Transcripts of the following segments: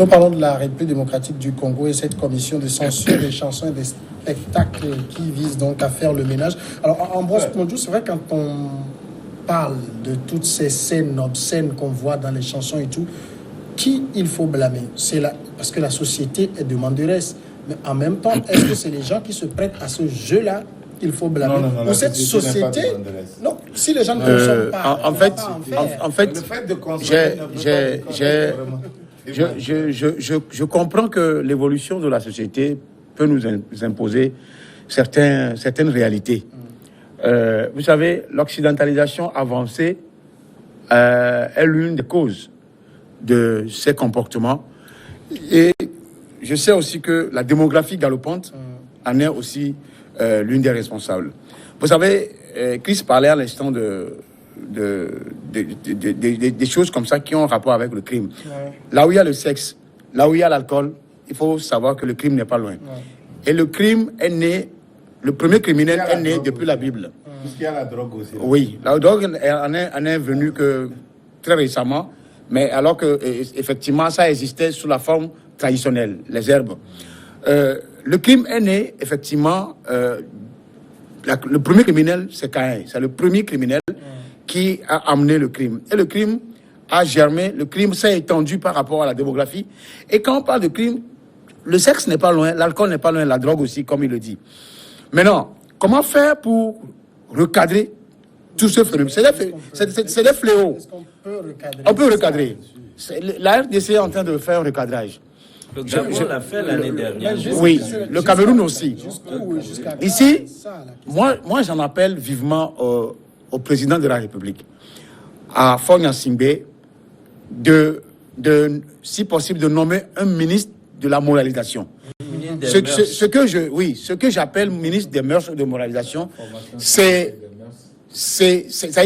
Nous parlons de la République démocratique du Congo et cette commission de censure des chansons et des spectacles qui vise donc à faire le ménage. Alors, Ambroise Mondjou, c'est vrai, quand on parle de toutes ces scènes obscènes qu'on voit dans les chansons et tout, qui il faut blâmer? Parce que la société est demanderesse. Mais en même temps, est-ce que c'est les gens qui se prêtent à ce jeu-là qu'il faut blâmer? Non, ou cette société? Non, si les gens ne consomment pas. En fait, le fait de consommer, je comprends que l'évolution de la société peut nous imposer certaines réalités. Vous savez, l'occidentalisation avancée est l'une des causes de ces comportements. Et je sais aussi que la démographie galopante en est aussi l'une des responsables. Vous savez, Chris parlait à l'instant des choses comme ça qui ont rapport avec le crime. Ouais. Là où il y a le sexe, là où il y a l'alcool, il faut savoir que le crime n'est pas loin. Ouais. Et le crime est né, le premier criminel est né depuis la Bible. Puisqu'il y a la drogue aussi. Là. Oui, la drogue en est venue que très récemment, mais alors que effectivement ça existait sous la forme traditionnelle, les herbes. Le crime est né, effectivement, le premier criminel, c'est Caïn. C'est le premier criminel qui a amené le crime. Et le crime a germé, le crime s'est étendu par rapport à la démographie. Et quand on parle de crime, le sexe n'est pas loin, l'alcool n'est pas loin, la drogue aussi, comme il le dit. Maintenant, comment faire pour recadrer tout ce phénomène? C'est des fléaux. Est-ce qu'on peut recadrer? On peut recadrer. La RDC est en train de faire un recadrage. Le Gabon l'a fait l'année dernière. Oui, le Cameroun aussi. Ici, moi j'en appelle vivement au président de la République, à Fogna Singbe, si possible, de nommer un ministre de la moralisation. Ce que j'appelle ministre des mœurs et de moralisation, c'est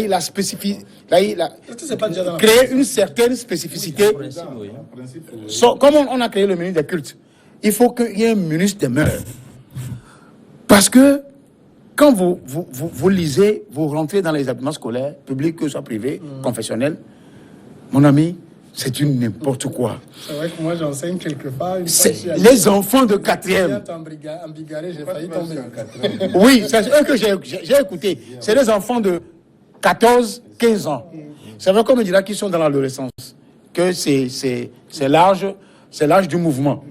la spécificité, créer une certaine spécificité. Comme on a créé le ministre des cultes, il faut qu'il y ait un ministre des mœurs. Parce que quand vous lisez, vous rentrez dans les établissements scolaires, publics, que ce soit privés, confessionnels, mon ami, c'est une n'importe quoi. C'est vrai que moi j'enseigne quelque part. Les enfants de 4e. J'ai failli tomber. Oui, c'est eux que j'ai écouté. C'est les enfants de 14, 15 ans. C'est vrai qu'on me dira qu'ils sont dans l'adolescence, que c'est l'âge du mouvement.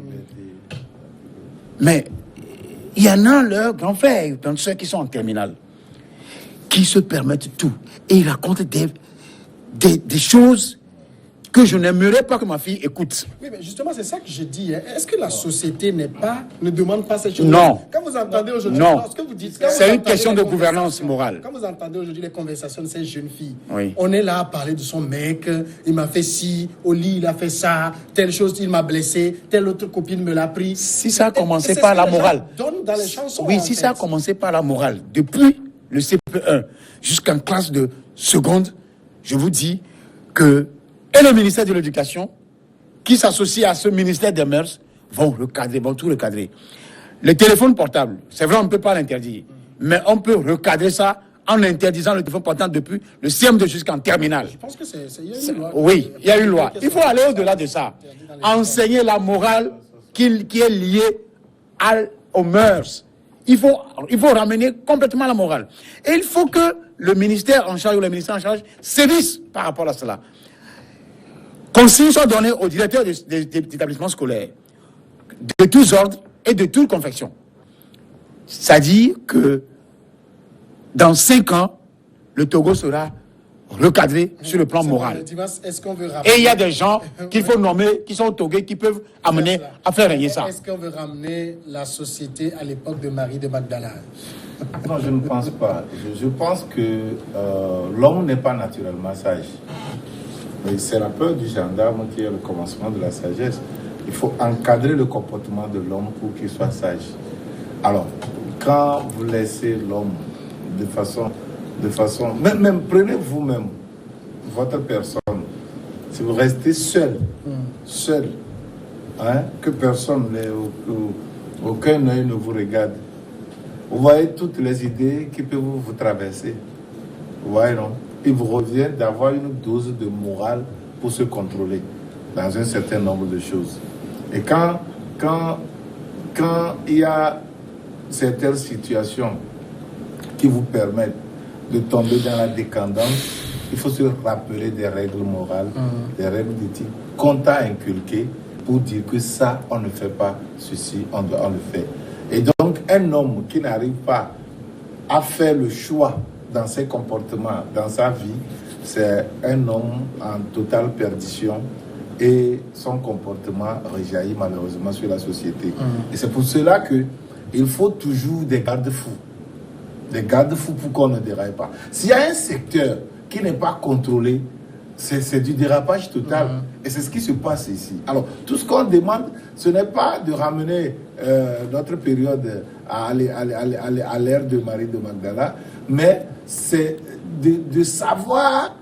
Mais il y en a leurs grands frères, dans ceux qui sont en terminale, qui se permettent tout. Et ils racontent des choses que je n'aimerais pas que ma fille écoute. Oui, mais justement, c'est ça que je dis. Est-ce que la société ne demande pas ces choses? Non. Quand vous entendez aujourd'hui, ce que vous dites, c'est une question de gouvernance morale. Quand vous entendez aujourd'hui les conversations de ces jeunes filles, oui. On est là à parler de son mec, il m'a fait ci, au lit il a fait ça, telle chose il m'a blessé, telle autre copine me l'a pris. Si ça a commencé par la morale. Donne dans les chansons. Oui, si ça a commencé par la morale, depuis le CP1 jusqu'en classe de seconde, je vous dis que et le ministère de l'Éducation, qui s'associe à ce ministère des Mœurs, vont tout recadrer. Le téléphone portable, c'est vrai, on ne peut pas l'interdire, mais on peut recadrer ça en interdisant le téléphone portable depuis le CM2 jusqu'en terminale. Je pense que il y a une loi. Oui, il y a une loi. Il faut aller au-delà de ça. Enseigner la morale qui est liée aux mœurs. Il faut ramener complètement la morale. Et il faut que le ministère en charge ou le ministère en charge sévisse par rapport à cela. Consignes sont données aux directeurs d'établissements scolaires, de tous ordres et de toute confection. C'est-à-dire que dans 5 ans, le Togo sera recadré sur le plan moral. Et il y a des gens qu'il faut nommer, qui sont togais, qui peuvent amener à faire régner ça. Est-ce qu'on veut ramener la société à l'époque de Marie de Magdala? Non, je ne pense pas. Je pense que l'homme n'est pas naturellement sage. Et c'est la peur du gendarme qui est le commencement de la sagesse. Il faut encadrer le comportement de l'homme pour qu'il soit sage. Alors, quand vous laissez l'homme de façon même prenez vous-même votre personne. Si vous restez seul, que personne, aucun œil ne vous regarde, vous voyez toutes les idées qui peuvent vous traverser. Vous voyez, non? Il vous revient d'avoir une dose de morale pour se contrôler. dans un certain nombre de choses. Et quand il y a certaines situations qui vous permettent de tomber dans la décadence, il faut se rappeler des règles morales, des règles d'éthique qu'on t'a inculquées pour dire que ça, on ne fait pas ceci, on le fait. Et donc, un homme qui n'arrive pas à faire le choix dans ses comportements, dans sa vie, c'est un homme en totale perdition et son comportement rejaillit malheureusement sur la société. Et c'est pour cela qu'il faut toujours des garde-fous. Des garde-fous pour qu'on ne déraille pas. S'il y a un secteur qui n'est pas contrôlé, c'est du dérapage total. Et c'est ce qui se passe ici. Alors, tout ce qu'on demande, ce n'est pas de ramener notre période à l'ère de Marie de Magdala, mais c'est de savoir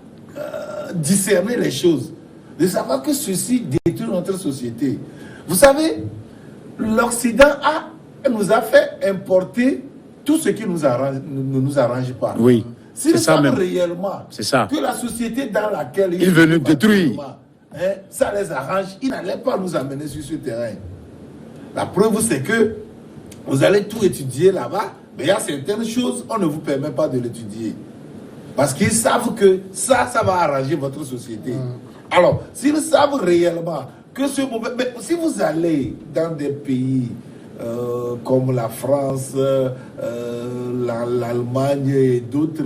discerner les choses, de savoir que ceci détruit notre société. Vous savez, l'Occident nous a fait importer tout ce qui ne nous arrange pas. Oui. Si nous savons même. réellement que la société dans laquelle ils veulent nous détruire, ça les arrange, ils n'allaient pas nous amener sur ce terrain. La preuve, c'est que vous allez tout étudier là-bas, mais il y a certaines choses, on ne vous permet pas de l'étudier. Parce qu'ils savent que ça va arranger votre société. Alors, s'ils savent réellement que ce moment... Mais si vous allez dans des pays comme la France, l'Allemagne et d'autres,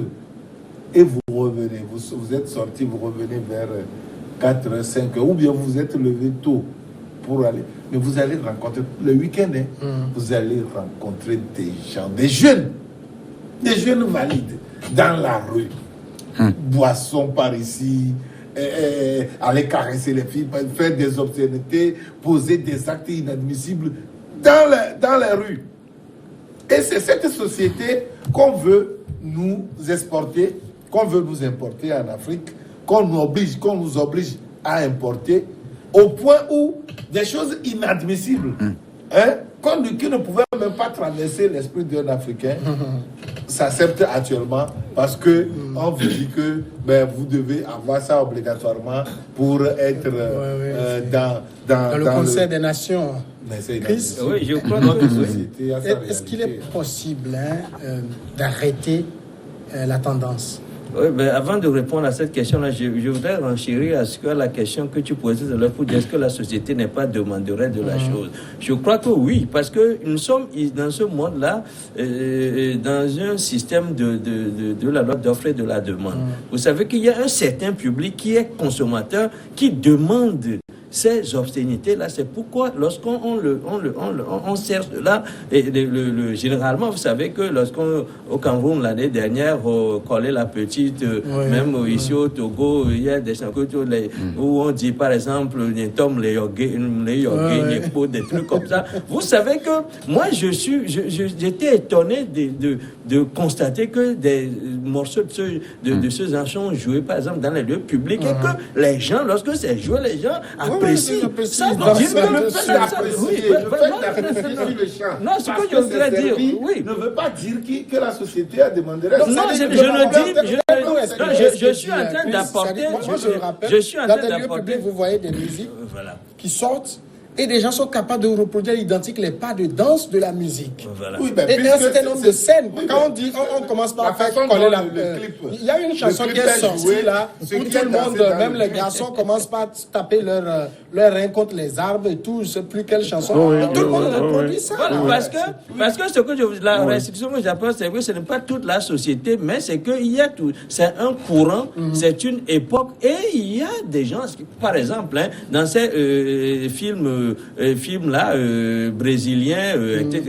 et vous revenez, vous êtes sorti, vous revenez vers 4h, 5h, ou bien vous êtes levé tôt pour aller. Mais vous allez rencontrer, le week-end, vous allez rencontrer des gens, des jeunes valides, dans la rue. Boissons par ici, aller caresser les filles, faire des obscénités, poser des actes inadmissibles dans les rues. Et c'est cette société qu'on veut nous exporter, qu'on veut nous importer en Afrique, qu'on nous oblige à importer, au point où des choses inadmissibles, qui ne pouvaient même pas traverser l'esprit d'un Africain, s'acceptent actuellement parce que on vous dit que vous devez avoir ça obligatoirement pour être dans le Conseil des Nations. Chris, oui, je crois que est-ce qu'il est possible d'arrêter la tendance? Oui, mais avant de répondre à cette question-là, je voudrais renchérir à la question que tu posais pour dire est-ce que la société n'est pas demanderelle de la chose. Je crois que oui, parce que nous sommes dans ce monde-là, dans un système de la loi d'offre et de la demande. Vous savez qu'il y a un certain public qui est consommateur, qui demande ces obscénités-là. C'est pourquoi lorsqu'on sert cela, généralement, vous savez que au Cameroun, l'année dernière, collait la petite, même ici au Togo, il y a des chansons où on dit, par exemple, des trucs comme ça. Vous savez que moi, j'étais étonné de constater que des morceaux de ce genre sont joués, par exemple, dans les lieux publics, et que les gens, lorsque c'est joué, les gens apprécient. Ça veut dire que le fait d'apprécier le chant, non, ce que je voudrais dire, ne veut pas dire que la société a demandé. Non, je suis en train d'apporter. Moi, je le rappelle, dans des lieux publics, vous voyez des musiques qui sortent. Et des gens sont capables de reproduire l'identique, les pas de danse de la musique. Voilà. Oui, et un certain nombre de scènes. Quand on dit, on commence par faire coller le clip. Il y a une chanson qui est sortie là, où tout le monde, même les garçons, commencent par taper leur rein contre les arbres et tout. Je ne sais plus quelle chanson. Tout le monde reproduit ça. Voilà, parce que ce que la restriction que j'apporte, c'est que ce n'est pas toute la société, mais c'est qu'il y a tout. C'est un courant, c'est une époque, et il y a des gens, par exemple, dans ces films là, brésiliens, etc.,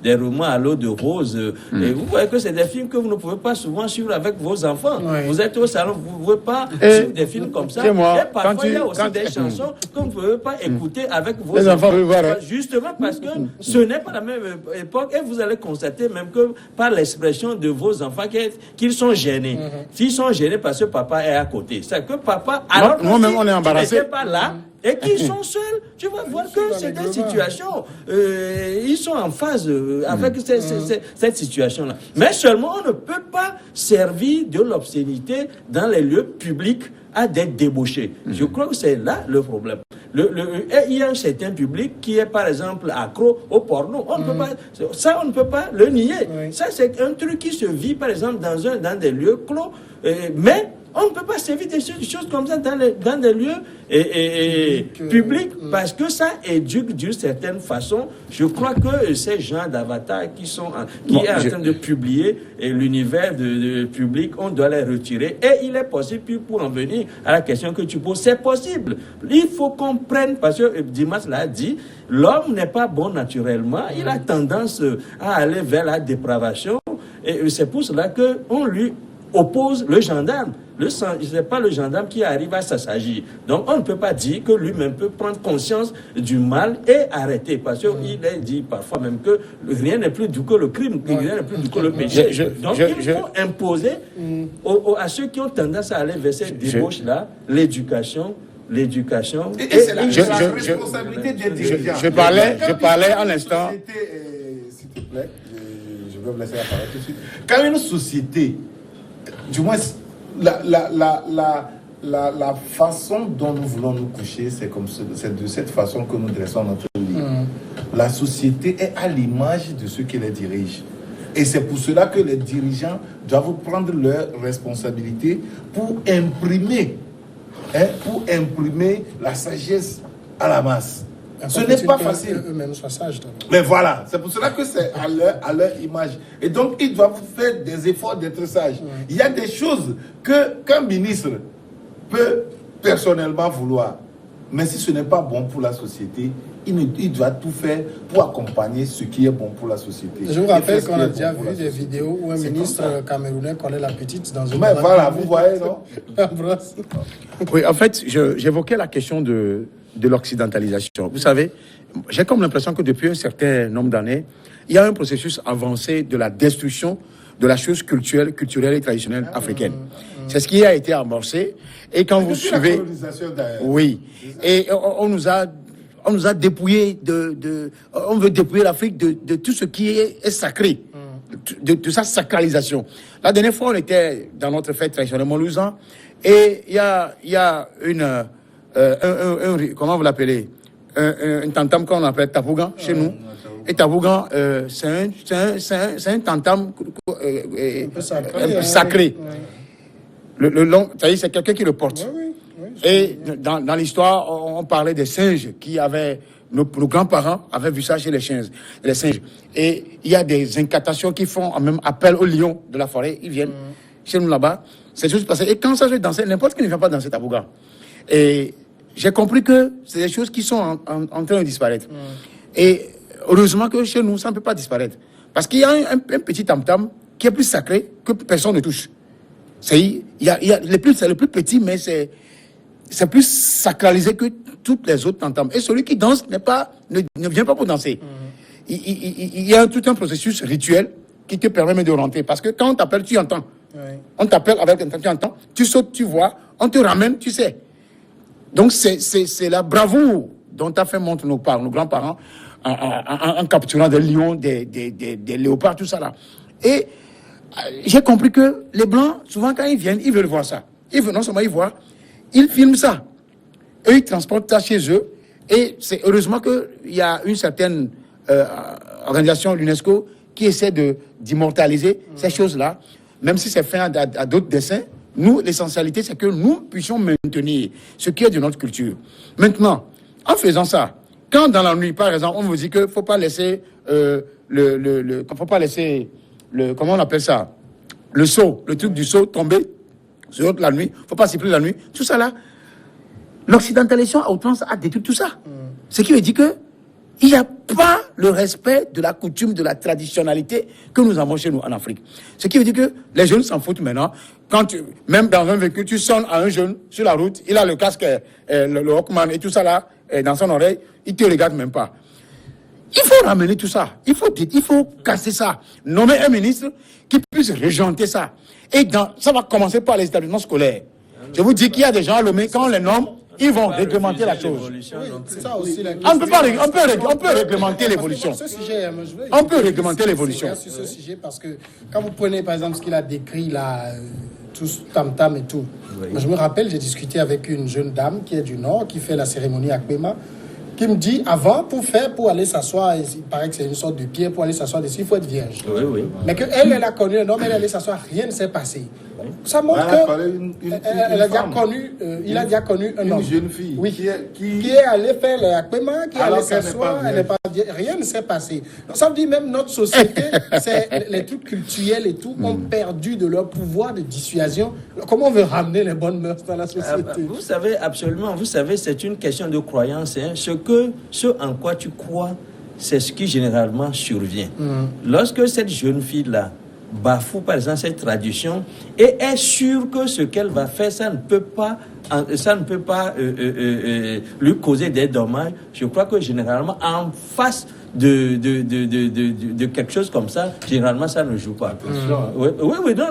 des romans à l'eau de rose. Et vous voyez que c'est des films que vous ne pouvez pas souvent suivre avec vos enfants. Vous êtes au salon, vous ne pouvez pas suivre des films comme ça. Et parfois, il y a aussi des chansons que vous ne pouvez pas écouter avec vos enfants. Justement parce que ce n'est pas la même époque, et vous allez constater même que par l'expression de vos enfants qu'ils sont gênés. S'ils sont gênés parce que papa est à côté, c'est que papa, alors que nous-mêmes, on est embarrassés. n'était pas là, et qu'ils sont seuls, tu vas voir que c'est des situations, ils sont en phase avec cette situation-là. Mais seulement, on ne peut pas servir de l'obscénité dans les lieux publics à des débauchés. Je crois que c'est là le problème. Et il y a un certain public qui est, par exemple, accro au porno. On ne peut pas, ça, on ne peut pas le nier. Oui. Ça, c'est un truc qui se vit, par exemple, dans des lieux clos. Mais on ne peut pas servir des choses comme ça dans des lieux publics parce que ça éduque d'une certaine façon. Je crois que ces gens d'avatars qui sont en train de publier l'univers de public, on doit les retirer. Et il est possible, puis pour en venir à la question que tu poses, c'est possible. Il faut qu'on prenne, parce que Dimas l'a dit, l'homme n'est pas bon naturellement. Il a tendance à aller vers la dépravation. Et c'est pour cela qu'on lui oppose le gendarme. Ce n'est pas le gendarme qui arrive à s'assagir. Donc, on ne peut pas dire que lui-même peut prendre conscience du mal et arrêter. Parce qu'il est dit parfois même que rien n'est plus doux que le crime, rien n'est plus doux que le péché. Donc, il faut imposer à ceux qui ont tendance à aller vers cette débauche-là l'éducation. Et c'est la responsabilité des dirigeants. Je parlais en instant. S'il te plaît, je vais vous laisser la parole tout de suite. Quand une société, du moins, la façon dont nous voulons nous coucher, c'est de cette façon que nous dressons notre lit. La société est à l'image de ceux qui les dirigent. Et c'est pour cela que les dirigeants doivent prendre leurs responsabilités pour imprimer la sagesse à la masse. Ce n'est pas facile. Eux-mêmes soient sages. Mais voilà, c'est pour cela que c'est à leur image. Et donc, ils doivent faire des efforts d'être sages. Il y a des choses qu'un ministre peut personnellement vouloir. Mais si ce n'est pas bon pour la société, il doit tout faire pour accompagner ce qui est bon pour la société. Je vous rappelle qu'on a déjà vu des vidéos où un ministre camerounais collait la petite dans une... Mais voilà, vous voyez, non? Oui, en fait, j'évoquais la question de l'occidentalisation. Vous savez, j'ai comme l'impression que depuis un certain nombre d'années, il y a un processus avancé de la destruction de la chose culturelle et traditionnelle africaine. C'est ce qui a été amorcé. Et quand vous suivez... Oui. Et on nous a dépouillé on veut dépouiller l'Afrique de tout ce qui est sacré, de sa sacralisation. La dernière fois, on était dans notre fête traditionnelle Molousan, et il y a comment vous l'appelez, un tam-tam qu'on appelle Tabougan chez nous. Et Tabougan, c'est un tam-tam un peu sacré. Le long, c'est quelqu'un qui le porte. Et dans l'histoire, on parlait des singes qui avaient... Nos grands-parents avaient vu ça chez les singes. Et il y a des incantations qui font même appel aux lions de la forêt. Ils viennent chez nous là-bas. C'est juste passé. Et quand ça se danser, n'importe qui ne vient pas danser Tabouga. Et j'ai compris que c'est des choses qui sont en train de disparaître. Et heureusement que chez nous, ça ne peut pas disparaître. Parce qu'il y a un petit tam-tam qui est plus sacré que personne ne touche. C'est le plus petit, mais c'est plus sacralisé que toutes les autres tam-tams. Et celui qui danse ne vient pas pour danser. Il y a tout un processus rituel qui te permet de rentrer. Parce que quand on t'appelle, tu entends. On t'appelle avec un temps, tu entends. Tu sautes, tu vois. On te ramène, tu sais. Donc c'est la bravoure dont a fait montre nos grands-parents en capturant des lions, des léopards, tout ça là. Et j'ai compris que les Blancs, souvent quand ils viennent, ils veulent voir ça. Non seulement ils voient, ils filment ça. Eux, ils transportent ça chez eux. Et c'est heureusement qu'il y a une certaine organisation, l'UNESCO, qui essaie d'immortaliser ces choses-là. Même si c'est fait à d'autres dessins, nous, l'essentialité, c'est que nous puissions maintenir ce qui est de notre culture. Maintenant, en faisant ça, quand dans la nuit, par exemple, on vous dit qu'il ne faut pas laisser comment on appelle ça, le seau, le truc du seau tomber sur la nuit, il ne faut pas siffler la nuit, tout ça là, l'occidentalisation à outrance a détruit tout ça. Ce qui veut dire que il n'y a pas le respect de la coutume, de la traditionnalité que nous avons chez nous en Afrique. Ce qui veut dire que les jeunes s'en foutent maintenant. Même dans un véhicule, tu sonnes à un jeune sur la route, il a le casque, le Walkman et tout ça là, dans son oreille, il ne te regarde même pas. Il faut ramener tout ça. Il faut casser ça. Nommer un ministre qui puisse régenter ça. Et ça va commencer par les établissements scolaires. Je vous dis qu'il y a des gens à Lomé, quand on les nomme, ils vont réglementer la chose. C'est ça aussi. On peut réglementer l'évolution. On peut réglementer l'évolution. Sur ce sujet, parce que quand vous prenez par exemple ce qu'il a décrit là, tous tam-tam et tout. Oui. Je me rappelle, j'ai discuté avec une jeune dame qui est du Nord, qui fait la cérémonie à Kwema, qui me dit, avant, pour aller s'asseoir, il paraît que c'est une sorte de pierre, pour aller s'asseoir dessus, il faut être vierge. Oui, oui. Mais qu'elle, elle a connu un homme, elle est allée s'asseoir, rien ne s'est passé. Ça montre Elle a déjà connu, il a déjà connu un homme. Une jeune fille Oui. qui Qui est allé faire le Akpema, qui est allé Alors qu'elle s'asseoir, n'est elle n'est pas vierge. Rien ne s'est passé. Donc, ça veut dire même notre société, les trucs culturels et tout, ont perdu de leur pouvoir de dissuasion. Comment on veut ramener les bonnes mœurs dans la société? Vous savez, absolument, vous savez, c'est une question de croyance. Hein. Ce en quoi tu crois, c'est ce qui généralement survient. Lorsque cette jeune fille-là bafoue, par exemple, cette tradition et est sûre que ce qu'elle va faire, ça ne peut pas lui causer des dommages, je crois que généralement, en face de quelque chose comme ça, généralement, ça ne joue pas. Oui, non,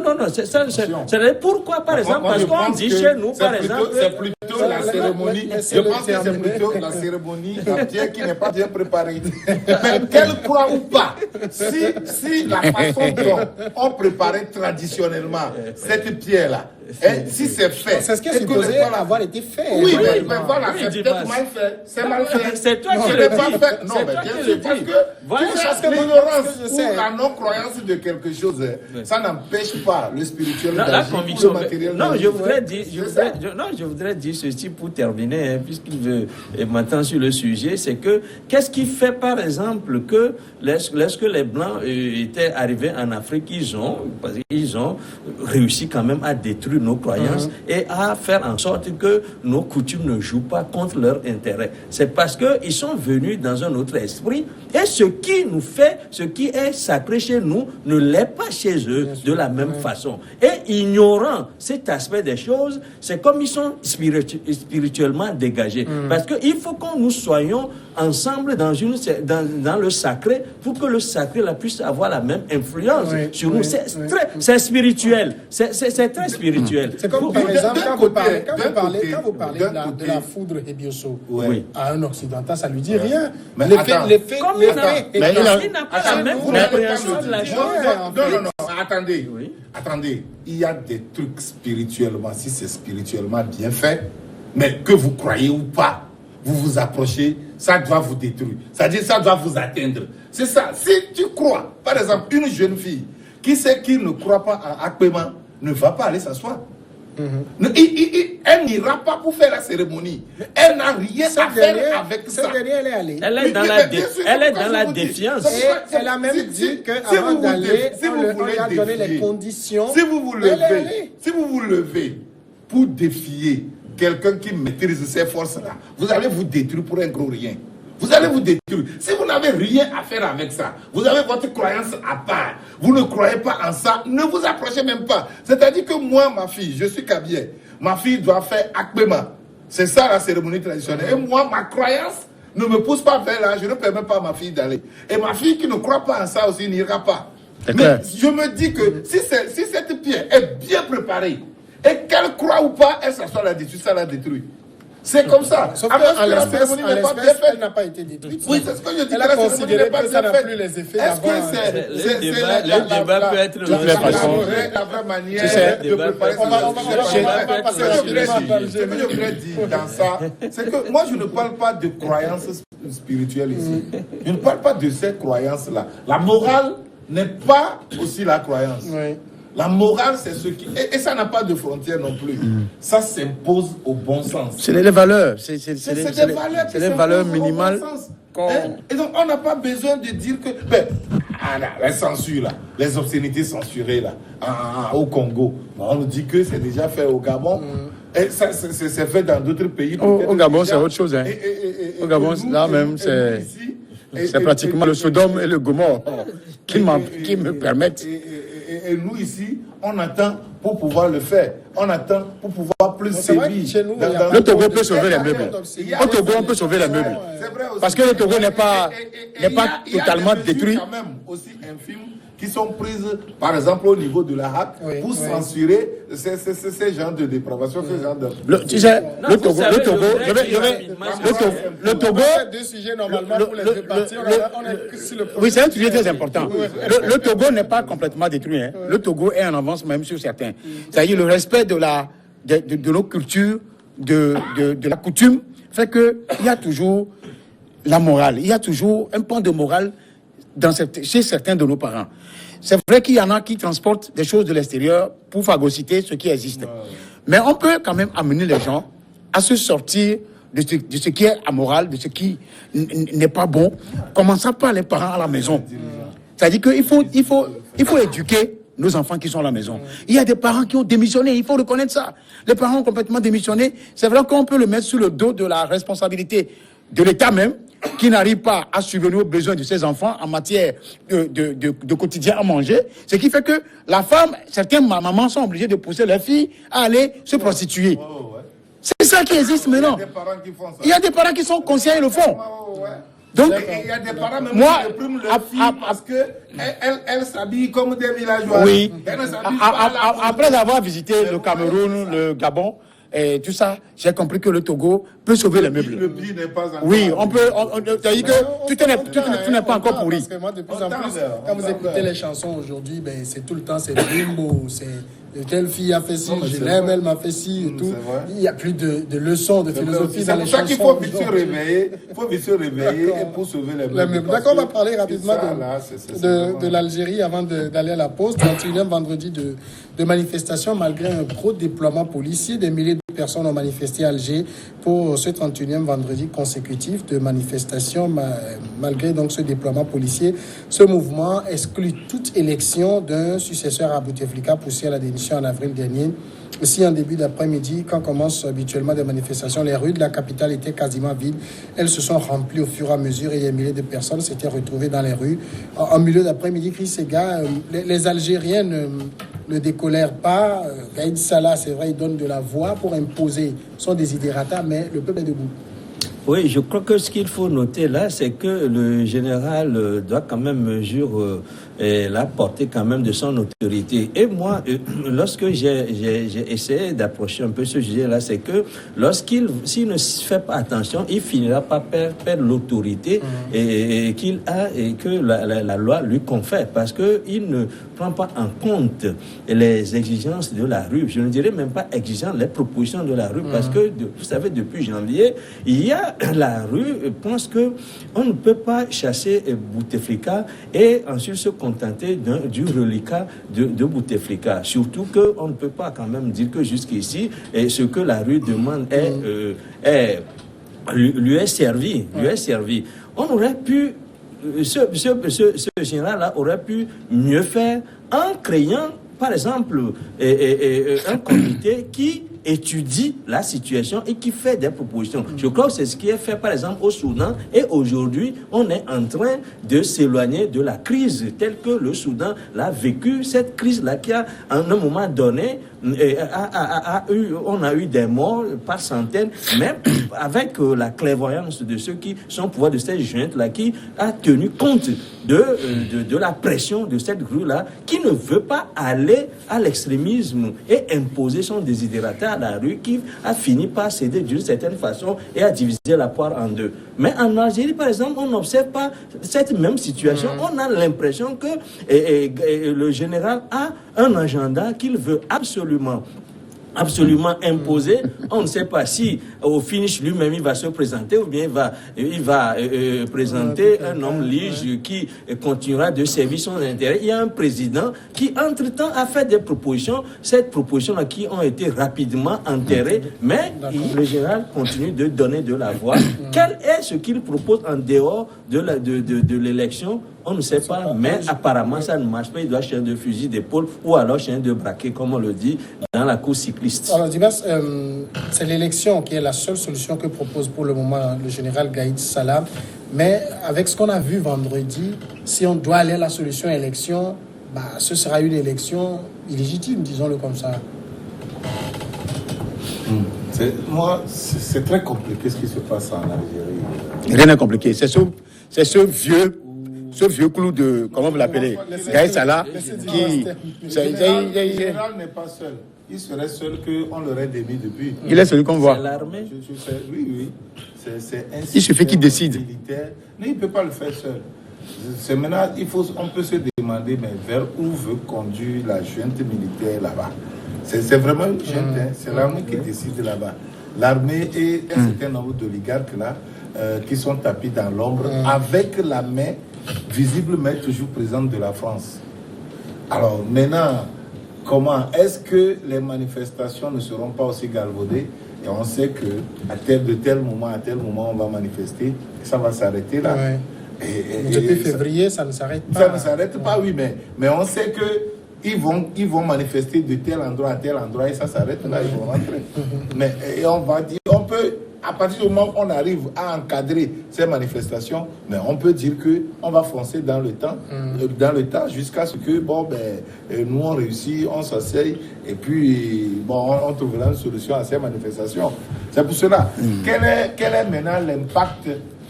c'est pourquoi, par exemple, parce qu'on dit chez nous, par exemple... C'est plutôt la cérémonie. Je pense que c'est plutôt la cérémonie d'un pierre qui n'est pas bien préparée. Mais qu'elle croit ou pas, si la façon dont on préparait traditionnellement cette pierre-là, si c'est fait... C'est ce qui est supposé avoir été fait. Oui, mais voilà, c'est peut-être mal fait. C'est mal fait. C'est toi qui le dis. Non, mais bien sûr, parce que l'ignorance ou la non-croyance de quelque chose, ça n'empêche pas le spirituel d'agir ou le matériel. Non, je voudrais dire ceci pour terminer, hein, puisqu'il veut m'entendre sur le sujet, c'est que qu'est-ce qui fait, par exemple, que lorsque les Blancs étaient arrivés en Afrique, ils ont réussi quand même à détruire nos croyances et à faire en sorte que nos coutumes ne jouent pas contre leur intérêt. C'est parce qu'ils sont venus dans un autre esprit et ce qui est sacré chez nous ne l'est pas chez eux de la même façon. Et ignorant cet aspect des choses, c'est comme ils sont spirituellement dégagés. Parce qu'il faut que nous soyons ensemble dans le sacré pour que le sacré puisse avoir la même influence sur nous. C'est spirituel. C'est très spirituel. C'est comme par exemple quand vous parlez de la foudre Hebioso à un occidental, ça lui dit rien. Mais l'effet il n'a pas la même compréhension de la chose. Non, attendez. Il y a des trucs spirituellement, si c'est spirituellement bien fait, mais que vous croyez ou pas, vous vous approchez, ça doit vous détruire. C'est-à-dire, ça doit vous atteindre. C'est ça. Si tu crois, par exemple, une jeune fille qui sait qu'il ne croit pas à Akpema, ne va pas aller s'asseoir. Elle n'ira pas pour faire la cérémonie. Elle n'a rien à faire avec ça. Elle est allée. Elle est dans la défiance. Et elle a même dit qu'avant d'aller, on lui a donné les conditions. Si vous vous levez pour défier quelqu'un qui maîtrise ces forces-là, vous allez vous détruire pour un gros rien. Vous allez vous détruire. Si vous n'avez rien à faire avec ça, vous avez votre croyance à part, vous ne croyez pas en ça, ne vous approchez même pas. C'est-à-dire que moi, ma fille, je suis Kabien, ma fille doit faire Akpema. C'est ça la cérémonie traditionnelle. Et moi, ma croyance ne me pousse pas vers là, je ne permets pas à ma fille d'aller. Et ma fille qui ne croit pas en ça aussi n'ira pas. Mais je me dis que si cette pierre est bien préparée, et qu'elle croit ou pas, elle s'assoit là-dessus, ça la détruit. C'est comme ça. Sauf qu'à l'espèce, elle n'a pas été détruite. Oui, c'est ce que je dis. Elle a considéré que ça n'a plus les effets d'avant. Le débat peut être la vraie manière de préparer ça. Ce que je voudrais dire dans ça, c'est que moi, je ne parle pas de croyances spirituelles ici. Je ne parle pas de ces croyances-là. La morale n'est pas aussi la croyance. La morale, c'est ce qui... Et ça n'a pas de frontières non plus. Ça s'impose au bon sens. C'est les valeurs. C'est les valeurs minimales. Et donc, on n'a pas besoin de dire que... la censure, là, les obscénités censurées, là, au Congo, on nous dit que c'est déjà fait au Gabon. Et ça, c'est fait dans d'autres pays. Au Gabon, c'est autre chose. Au Gabon, là même, c'est pratiquement le Sodome et le Gomorre qui me permettent... Et nous ici, on attend pour pouvoir le faire. On attend pour pouvoir plus sévir. Le Togo peut sauver les meubles. Au Togo, on peut sauver les meubles. Parce que le Togo n'est pas totalement détruit. Il y a aussi infime qui sont prises, par exemple, au niveau de la HAC, pour censurer ces genres de dépravation, ces genres de... Tu sais, le Togo, deux sujets normalement pour les deux parties. Oui, c'est un sujet très important. Le Togo n'est pas complètement détruit. Hein. Le Togo est en avance même sur certains. C'est-à-dire le respect de nos cultures, de la coutume, fait qu'il y a toujours la morale. Il y a toujours un point de morale chez certains de nos parents. C'est vrai qu'il y en a qui transportent des choses de l'extérieur pour phagocyter ce qui existe. Mais on peut quand même amener les gens à se sortir de ce qui est amoral, de ce qui n'est pas bon, commençant par les parents à la maison. C'est-à-dire qu'il faut éduquer nos enfants qui sont à la maison. Il y a des parents qui ont démissionné, il faut reconnaître ça. Les parents ont complètement démissionné. C'est vrai qu'on peut le mettre sur le dos de la responsabilité de l'État même, qui n'arrive pas à subvenir aux besoins de ses enfants en matière de quotidien à manger. Ce qui fait que la femme, certaines mamans sont obligées de pousser leurs filles à aller se prostituer. C'est ça qui existe maintenant. Il y a des parents qui sont conscients et le font. Donc, il y a des parents même qui répriment leur fille parce qu'elles s'habillent comme des villageois. Oui. Après avoir visité le Cameroun, le Gabon, et tout ça, j'ai compris que le Togo peut sauver les meubles. Le prix n'est pas encore. Oui, on peut. C'est-à-dire que tout n'est pas encore pourri. Parce que moi, de plus en plus, quand vous écoutez les chansons aujourd'hui, c'est tout le temps, c'est bimbo, c'est telle fille a fait ci, je l'aime, elle m'a fait ci et tout. Il n'y a plus de leçons, de philosophie dans les chansons. C'est pour ça qu'il faut vite se réveiller et pour sauver les meubles. D'accord, on va parler rapidement de l'Algérie avant d'aller à la pause. 31e vendredi de manifestation, malgré un gros déploiement policier, des milliers de personnes ont manifesté à Alger pour ce 31e vendredi consécutif de manifestation, malgré donc ce déploiement policier. Ce mouvement exclut toute élection d'un successeur à Bouteflika poussé à la démission en avril dernier. Aussi, en début d'après-midi, quand commencent habituellement des manifestations, les rues de la capitale étaient quasiment vides. Elles se sont remplies au fur et à mesure et des milliers de personnes s'étaient retrouvées dans les rues. En milieu d'après-midi, Chris Sega, les Algériens ne décolèrent pas. Gaïd Salah, c'est vrai, il donne de la voix pour imposer son désidérata, mais le peuple est debout. Oui, je crois que ce qu'il faut noter là, c'est que le général doit quand même mesurer la portée quand même de son autorité. Et moi, lorsque j'ai essayé d'approcher un peu ce sujet-là, c'est que s'il ne fait pas attention, il finira par perdre l'autorité et qu'il a et que la loi lui confère, parce que il ne prend pas en compte les exigences de la rue. Je ne dirais même pas exigeant les propositions de la rue, parce que vous savez, depuis janvier, il y a la rue pense que on ne peut pas chasser Bouteflika et ensuite se contenter du reliquat de Bouteflika. Surtout qu'on ne peut pas quand même dire que jusqu'ici, ce que la rue demande lui est servi. On aurait pu, ce général-là aurait pu mieux faire en créant, par exemple, un comité qui étudie la situation et qui fait des propositions. Je crois que c'est ce qui est fait par exemple au Soudan, et aujourd'hui on est en train de s'éloigner de la crise telle que le Soudan l'a vécu, cette crise-là qui a à un moment donné on a eu des morts par centaines, mais avec la clairvoyance de ceux qui sont au pouvoir de cette junte-là, qui a tenu compte de la pression de cette grue-là, qui ne veut pas aller à l'extrémisme et imposer son désidératat à la rue, qui a fini par céder d'une certaine façon et a divisé la poire en deux. Mais en Algérie, par exemple, on n'observe pas cette même situation. On a l'impression que le général a un agenda qu'il veut absolument imposé. On ne sait pas si au finish lui-même il va se présenter ou bien il va présenter un homme lige qui continuera de servir son intérêt. Il y a un président qui entre-temps a fait des propositions, ces propositions-là qui ont été rapidement enterrées, mais le général continue de donner de la voix. Quel est ce qu'il propose en dehors de l'élection? On ne sait pas, mais apparemment ça ne marche pas. Il doit changer de fusil d'épaule ou alors changer de braquet, comme on le dit dans la course cycliste. Alors, Dibas, c'est l'élection qui est la seule solution que propose pour le moment le général Gaïd Salah. Mais avec ce qu'on a vu vendredi, si on doit aller à la solution élection, ce sera une élection illégitime, disons-le comme ça. C'est très compliqué ce qui se passe en Algérie. Rien n'est compliqué. C'est ce vieux ce vieux clou de, comment vous l'appelez, Gaël Salah, qui... Le général n'est pas seul. Il serait seul qu'on l'aurait démis depuis. Il est celui qu'on voit. C'est l'armée. Oui. C'est ainsi. Il suffit qu'il décide. Militaire. Non, il ne peut pas le faire seul. C'est maintenant, on peut se demander, mais vers où veut conduire la junte militaire là-bas? C'est vraiment une junte, hein. C'est l'armée qui décide là-bas. L'armée et un certain nombre d'oligarques là, qui sont tapis dans l'ombre, avec la main visiblement toujours présente de la France. Alors maintenant, comment est-ce que les manifestations ne seront pas aussi galvaudées? Et on sait que de tel moment à tel moment, on va manifester, et ça va s'arrêter là. Ouais. Depuis février, ça ne s'arrête pas. Ça ne s'arrête pas, oui, mais on sait que ils vont manifester de tel endroit à tel endroit, et ça s'arrête là, ils vont rentrer. Mais et on va dire, on peut, à partir du moment où on arrive à encadrer ces manifestations, mais on peut dire que on va foncer dans le temps, jusqu'à ce que nous on réussit, on s'asseye, et puis on trouvera une solution à ces manifestations. C'est pour cela. Quel est maintenant l'impact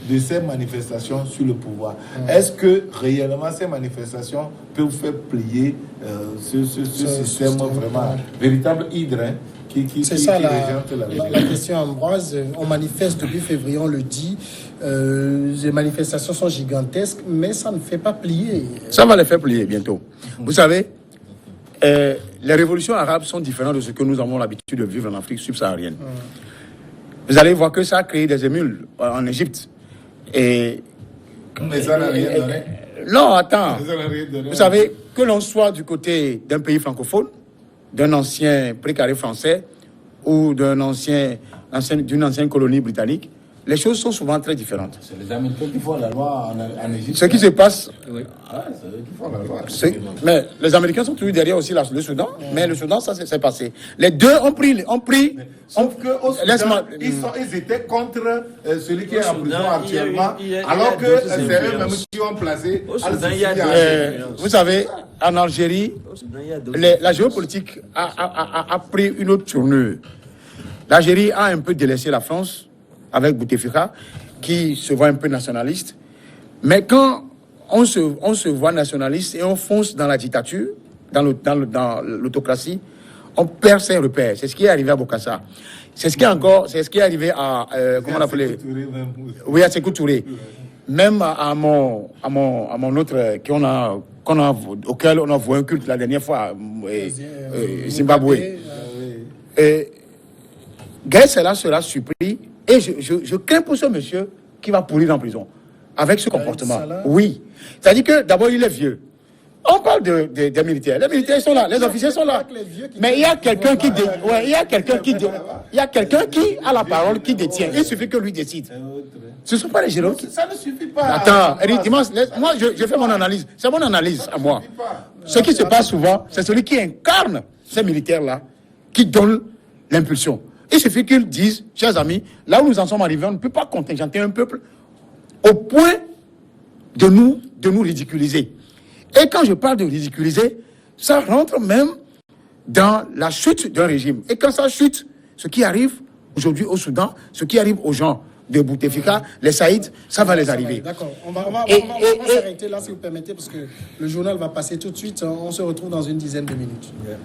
de ces manifestations sur le pouvoir? Est-ce que réellement ces manifestations peuvent faire plier ce système vraiment véritable hydre qui c'est ça régente la question, Ambroise. On manifeste depuis février, on le dit. Les manifestations sont gigantesques, mais ça ne fait pas plier. Ça va les faire plier bientôt. Vous savez, les révolutions arabes sont différentes de ce que nous avons l'habitude de vivre en Afrique subsaharienne. Vous allez voir que ça a créé des émules en Égypte. Mais ça n'a rien donné. Non, attends. Ça n'a rien donné. Vous savez, que l'on soit du côté d'un pays francophone, d'un ancien précaré français ou d'une ancienne colonie britannique, les choses sont souvent très différentes. C'est les Américains qui font la loi en Égypte. Ce qui se passe... Oui. C'est eux qui font la loi. Mais les Américains sont toujours derrière aussi le Soudan. Mais le Soudan, ça s'est passé. Les deux ont pris... Sauf qu'au Soudan, ils étaient contre celui qui est en prison actuellement, alors que c'est eux-mêmes qui ont placé... Vous savez, en Algérie, la géopolitique a pris une autre tournure. L'Algérie a un peu délaissé la France avec Bouteflika, qui se voit un peu nationaliste. Mais quand on se voit nationaliste et on fonce dans la dictature, dans l'autocratie, on perd ses repères. C'est ce qui est arrivé à Bokassa. C'est ce qui est arrivé à... comment on l'appelait? Oui, à Sékou Touré. Même à mon autre, auquel on a voué un culte la dernière fois, Zimbabwe. Gaël Salah sera surpris. Et je crains pour ce monsieur qui va pourrir en prison avec ce comportement. Oui. C'est-à-dire que d'abord, il est vieux. On parle des militaires. Les militaires sont là, les officiers sont là. Mais il y a quelqu'un qui a la parole, qui détient. Il suffit que lui décide. Ce ne sont pas les généraux qui... Ça ne suffit pas. Attends, Eric, moi, je fais mon analyse. C'est mon analyse à moi. Ce qui se passe souvent, c'est celui qui incarne ces militaires-là, qui donne l'impulsion. Il suffit qu'ils disent, chers amis, là où nous en sommes arrivés, on ne peut pas contingenter un peuple au point de nous ridiculiser. Et quand je parle de ridiculiser, ça rentre même dans la chute d'un régime. Et quand ça chute, ce qui arrive aujourd'hui au Soudan, ce qui arrive aux gens de Bouteflika, les Saïd, ça va les arriver. D'accord. On va s'arrêter là, si vous permettez, parce que le journal va passer tout de suite. On se retrouve dans une dizaine de minutes. Yeah.